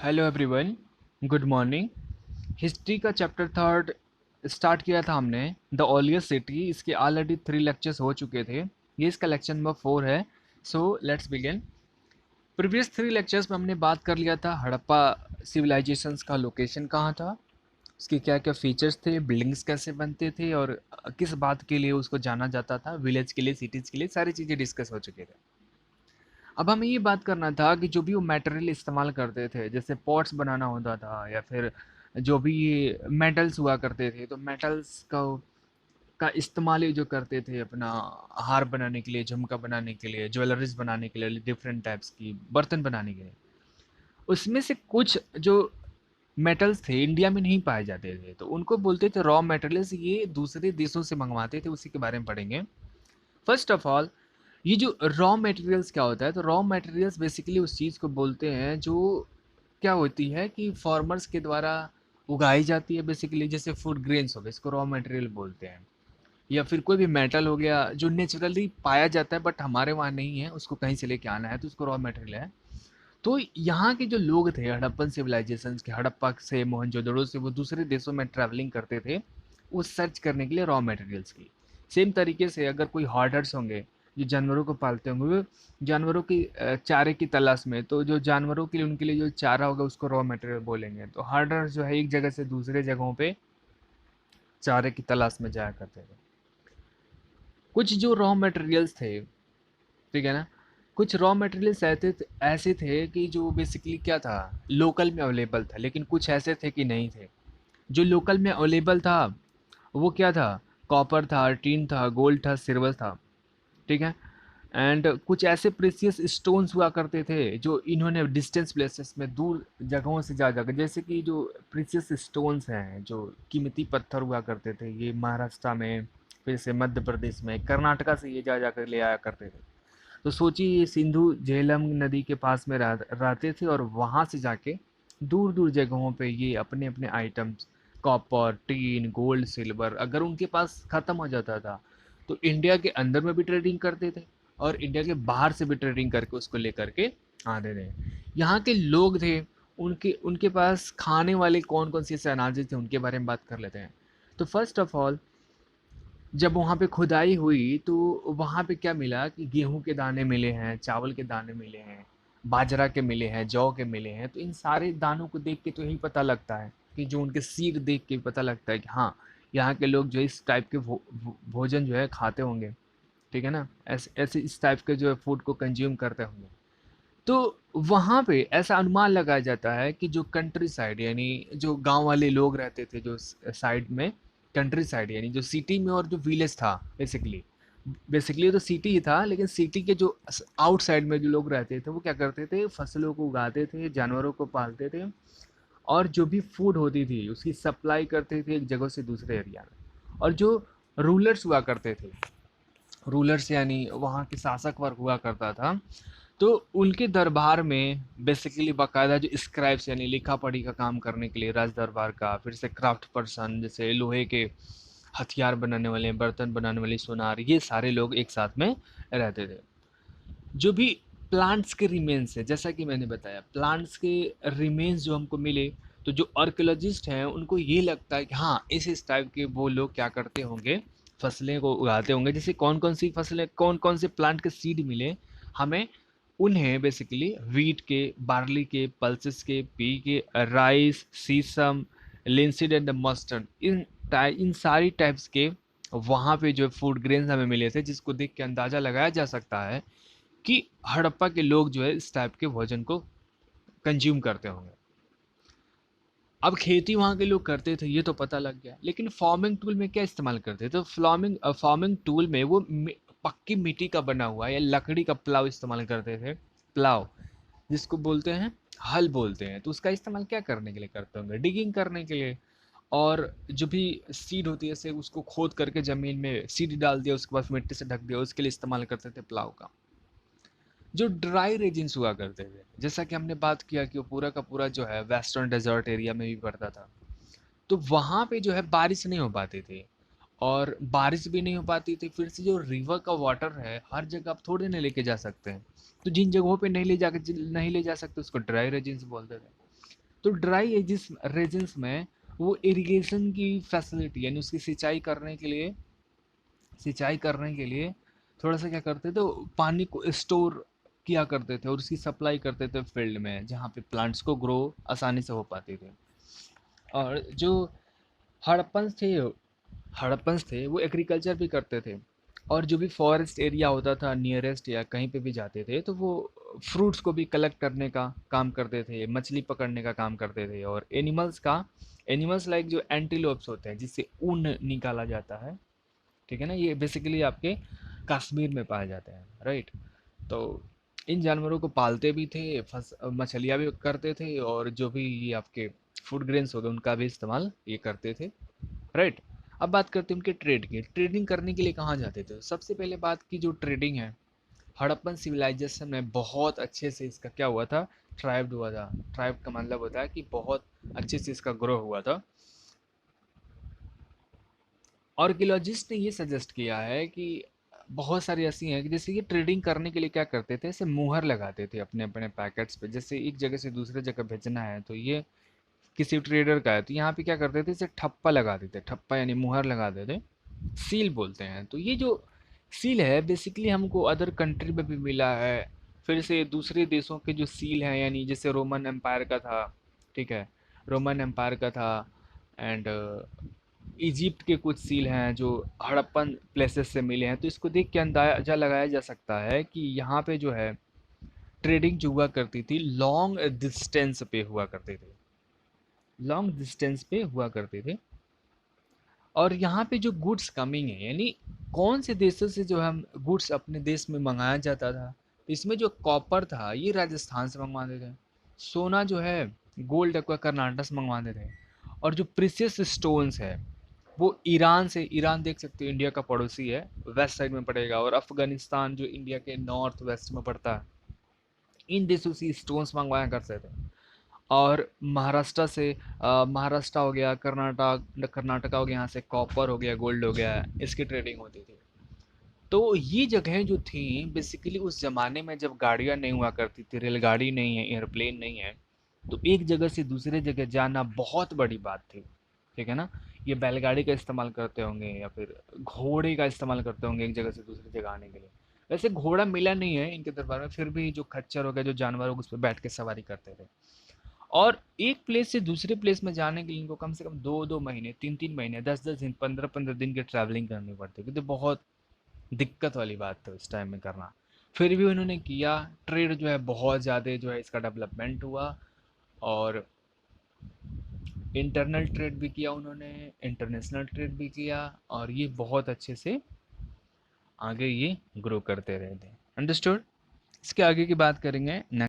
Hello everyone, good morning. History का chapter third start किया था हमने, द अर्लिएस्ट सिटी। इसके ऑलरेडी 3 लेक्चर्स हो चुके थे। ये इसका लेक्चर नंबर 4 है। So let's begin. Previous 3 lectures में हमने बात कर लिया था हड़प्पा सिविलाइजेशंस का लोकेशन कहाँ था, उसके क्या क्या फीचर्स थे, बिल्डिंग्स कैसे बनते थे और किस बात के लिए उसको जाना जाता था, विलेज के लिए, सिटीज़ के लिए, सारी चीज़ें डिस्कस हो चुके थे। अब हमें ये बात करना था कि जो भी वो मटेरियल इस्तेमाल करते थे, जैसे पॉट्स बनाना होता था या फिर जो भी ये मेटल्स हुआ करते थे, तो मेटल्स का इस्तेमाल ये जो करते थे अपना हार बनाने के लिए, झुमका बनाने के लिए, ज्वेलरीज बनाने के लिए, डिफरेंट टाइप्स की बर्तन बनाने के लिए, उसमें से कुछ जो मेटल्स थे इंडिया में नहीं पाए जाते थे, तो उनको बोलते थे रॉ मटेरियल्स। ये दूसरे देशों से मंगवाते थे, उसी के बारे में पढ़ेंगे। फर्स्ट ऑफ ऑल, ये जो रॉ मटेरियल्स क्या होता है, तो रॉ मटेरियल्स बेसिकली उस चीज़ को बोलते हैं जो क्या होती है कि फार्मर्स के द्वारा उगाई जाती है। बेसिकली जैसे फूड ग्रेन्स हो गए, इसको रॉ मटेरियल बोलते हैं। या फिर कोई भी मेटल हो गया जो नेचुरली पाया जाता है बट हमारे वहाँ नहीं है, उसको कहीं से लेके आना है, तो उसको रॉ मटेरियल है। तो यहाँ के जो लोग थे हड़प्पन सिविलाइजेशंस के, हड़प्पा से, मोहनजोदड़ो से, वो दूसरे देशों में ट्रैवलिंग करते थे वो सर्च करने के लिए रॉ मटेरियल्स की। सेम तरीके से अगर कोई हॉर्डर्स होंगे जो जानवरों को पालते होंगे, वो जानवरों की चारे की तलाश में, तो जो जानवरों के लिए, उनके लिए जो चारा होगा उसको रॉ मटेरियल बोलेंगे। तो हॉर्डर्स जो है एक जगह से दूसरे जगहों पे चारे की तलाश में जाया करते थे। कुछ जो रॉ मटेरियल्स थे, ठीक है ना, कुछ रॉ मटेरियल्स ऐसे थे कि जो बेसिकली क्या था, लोकल में अवेलेबल था, लेकिन कुछ ऐसे थे कि नहीं थे। जो लोकल में अवेलेबल था वो क्या था, कॉपर था, टीन था, गोल्ड था, सिल्वर था, ठीक है। एंड कुछ ऐसे प्रेशियस स्टोन्स हुआ करते थे जो इन्होंने डिस्टेंस प्लेसेस में, दूर जगहों से जा जाकर, जैसे कि जो प्रेशियस स्टोन्स हैं, जो कीमती पत्थर हुआ करते थे, ये महाराष्ट्र में, फिर से मध्य प्रदेश में, कर्नाटका से ये जा जाकर ले आया करते थे। तो सोचिए ये सिंधु झेलम नदी के पास में रहते थे और वहाँ से जाके दूर दूर जगहों पे ये अपने अपने items, copper, tin, gold, silver, अगर उनके पास ख़त्म हो जाता था तो इंडिया के अंदर में भी ट्रेडिंग करते थे और इंडिया के बाहर से भी ट्रेडिंग करके उसको लेकर के आते थे। यहाँ के लोग थे, उनके उनके पास खाने वाले कौन कौन से ऐसे अनाज थे उनके बारे में बात कर लेते हैं। तो फर्स्ट ऑफ ऑल, जब वहाँ पे खुदाई हुई तो वहाँ पे क्या मिला कि गेहूं के दाने मिले हैं, चावल के दाने मिले हैं, बाजरा के मिले हैं, जौ के मिले हैं। तो इन सारे दानों को देख के तो यही पता लगता है कि जो उनके सीड देख के पता लगता है कि हाँ, यहाँ के लोग जो इस टाइप के भोजन जो है खाते होंगे, ठीक है ना, ऐसे ऐसे इस टाइप के जो है फूड को कंज्यूम करते होंगे। तो वहाँ पे ऐसा अनुमान लगाया जाता है कि जो कंट्री साइड, यानी जो गांव वाले लोग रहते थे, जो साइड में, कंट्री साइड यानी जो सिटी में और जो विलेज था, बेसिकली बेसिकली तो सिटी ही था, लेकिन सिटी के जो आउटसाइड में जो लोग रहते थे वो क्या करते थे, फसलों को उगाते थे, जानवरों को पालते थे और जो भी फूड होती थी उसकी सप्लाई करते थे एक जगह से दूसरे एरिया में। और जो रूलर्स हुआ करते थे, रूलर्स यानी वहाँ के शासक वर्ग हुआ करता था, तो उनके दरबार में बेसिकली बाकायदा जो स्क्राइब्स यानी लिखा पढ़ी का काम करने के लिए राज दरबार का, फिर से क्राफ्ट पर्सन, जैसे लोहे के हथियार बनाने वाले, बर्तन बनाने वाले, सुनार, ये सारे लोग एक साथ में रहते थे। जो भी प्लांट्स के रिमेन्स है, जैसा कि मैंने बताया, प्लांट्स के रिमेन्स जो हमको मिले, तो जो आर्कियोलॉजिस्ट हैं उनको ये लगता है कि हाँ, इस टाइप के वो लोग क्या करते होंगे, फसलें को उगाते होंगे। जैसे कौन कौन सी फसलें, कौन कौन से प्लांट के सीड मिले हमें, उन्हें बेसिकली वीट के, बार्ली के, पल्सेस के, पी के, rice, sesame, linseed and mustard, इन सारी टाइप्स के वहाँ पे जो फूड ग्रेन्स हमें मिले थे, जिसको देख के अंदाज़ा लगाया जा सकता है कि हड़प्पा के लोग जो है इस टाइप के भोजन को कंज्यूम करते होंगे। अब खेती वहाँ के लोग करते थे ये तो पता लग गया, लेकिन फार्मिंग टूल में क्या इस्तेमाल करते थे, तो फार्मिंग टूल में वो पक्की मिट्टी का बना हुआ या लकड़ी का प्लाव इस्तेमाल करते थे। प्लाव, जिसको बोलते हैं हल बोलते हैं, तो उसका इस्तेमाल क्या करने के लिए करते होंगे, डिगिंग करने के लिए। और जो भी सीड होती है, जैसे उसको खोद करके ज़मीन में सीड डाल दिया, उसके बाद मिट्टी से ढक दिया, उसके लिए इस्तेमाल करते थे प्लाव का। जो ड्राई रीजन्स हुआ करते थे, जैसा कि हमने बात किया कि वो पूरा का पूरा जो है वेस्टर्न डेजर्ट एरिया में भी पड़ता था, तो वहाँ पे जो है बारिश नहीं हो पाती थी। और बारिश भी नहीं हो पाती थी, फिर से जो रिवर का वाटर है हर जगह आप थोड़े नहीं लेके जा सकते हैं, तो जिन जगहों पे नहीं ले जा सकते उसको ड्राई रीजन्स बोलते थे। तो ड्राई एजिस रीजन्स में वो इरिगेशन की फैसिलिटी यानी उसकी सिंचाई करने के लिए थोड़ा सा क्या करते थे, वो पानी को स्टोर किया करते थे और उसकी सप्लाई करते थे फील्ड में जहाँ पे प्लांट्स को ग्रो आसानी से हो पाते थे। और जो हड़प्पन्स थे हड़प्पन्स थे वो एग्रीकल्चर भी करते थे, और जो भी फॉरेस्ट एरिया होता था नियरेस्ट या कहीं पे भी जाते थे तो वो फ्रूट्स को भी कलेक्ट करने का काम करते थे, मछली पकड़ने का काम करते थे, और एनिमल्स लाइक जो एंटीलोप्स होते हैं जिससे ऊन निकाला जाता है, ठीक है ना, ये बेसिकली आपके कश्मीर में पाए जाते हैं, राइट। तो इन जानवरों को पालते भी थे, फस मछलियाँ भी करते थे, और जो भी ये आपके फूड ग्रेन्स हो गए उनका भी इस्तेमाल ये करते थे, राइट। अब बात करते हैं उनके ट्रेड की। ट्रेडिंग करने के लिए कहाँ जाते थे? सबसे पहले बात की जो ट्रेडिंग है, हड़प्पन सिविलाइजेशन में बहुत अच्छे से इसका क्या हुआ था, थ्राइव्ड हुआ था। थ्राइव का मतलब होता है कि बहुत अच्छे से इसका ग्रो हुआ था। आर्कियोलॉजिस्ट ने ये सजेस्ट किया है कि बहुत सारी ऐसी हैं कि जैसे ये ट्रेडिंग करने के लिए क्या करते थे, ऐसे मुहर लगाते थे अपने अपने पैकेट्स पे, जैसे एक जगह से दूसरे जगह भेजना है तो ये किसी ट्रेडर का है तो यहाँ पे क्या करते थे, इसे ठप्पा लगा देते, ठप्पा यानी मुहर लगा देते, सील बोलते हैं। तो ये जो सील है बेसिकली हमको अदर कंट्री में भी मिला है, फिर से दूसरे देशों के जो सील हैं, यानी जैसे रोमन एम्पायर का था, ठीक है, रोमन एम्पायर का था, एंड इजिप्ट के कुछ सील हैं जो हड़प्पन प्लेसेस से मिले हैं। तो इसको देख के अंदाजा लगाया जा सकता है कि यहाँ पे जो है ट्रेडिंग जो हुआ करती थी लॉन्ग डिस्टेंस पे हुआ करते थे, लॉन्ग डिस्टेंस पे हुआ करते थे। और यहाँ पे जो गुड्स कमिंग है यानी कौन से देशों से जो हम गुड्स अपने देश में मंगाया जाता था, इसमें जो कॉपर था ये राजस्थान से मंगवाते थे, सोना जो है गोल्ड का कर्नाटक से मंगवाते थे, और जो प्रीशियस स्टोन्स है वो ईरान से, ईरान देख सकते हो इंडिया का पड़ोसी है, वेस्ट साइड में पड़ेगा, और अफगानिस्तान जो इंडिया के नॉर्थ वेस्ट में पड़ता है, इन देशों से स्टोन्स मंगवाया करते थे। और महाराष्ट्र से महाराष्ट्र हो गया, कर्नाटका हो गया, यहाँ से कॉपर हो गया, गोल्ड हो गया, इसकी ट्रेडिंग होती थी। तो ये जगहें जो थी बेसिकली उस ज़माने में जब गाड़ियाँ नहीं हुआ करती थी, रेलगाड़ी नहीं है, एयरप्लेन नहीं है, तो एक जगह से दूसरे जगह जाना बहुत बड़ी बात थी, ठीक है ना। ये बैलगाड़ी का इस्तेमाल करते होंगे या फिर घोड़े का इस्तेमाल करते होंगे एक जगह से दूसरी जगह आने के लिए। वैसे घोड़ा मिला नहीं है इनके दरबार में, फिर भी जो खच्चर हो गया, जो जानवर हो गए, उस पर बैठ के सवारी करते थे। और एक प्लेस से दूसरे प्लेस में जाने के लिए इनको कम से कम 2-2 महीने, 3-3 महीने, 10-10 दिन, 15-15 दिन की ट्रैवलिंग करनी पड़ती थी, तो बहुत दिक्कत वाली बात थी उस टाइम में करना। फिर भी उन्होंने किया, ट्रेड जो है बहुत ज़्यादा जो है इसका डेवलपमेंट हुआ, और इंटरनल ट्रेड भी किया उन्होंने, इंटरनेशनल ट्रेड भी किया, और ये बहुत अच्छे से आगे ये ग्रो करते रहे थे। अंडरस्टूड। इसके आगे की बात करेंगे नेक्स्ट।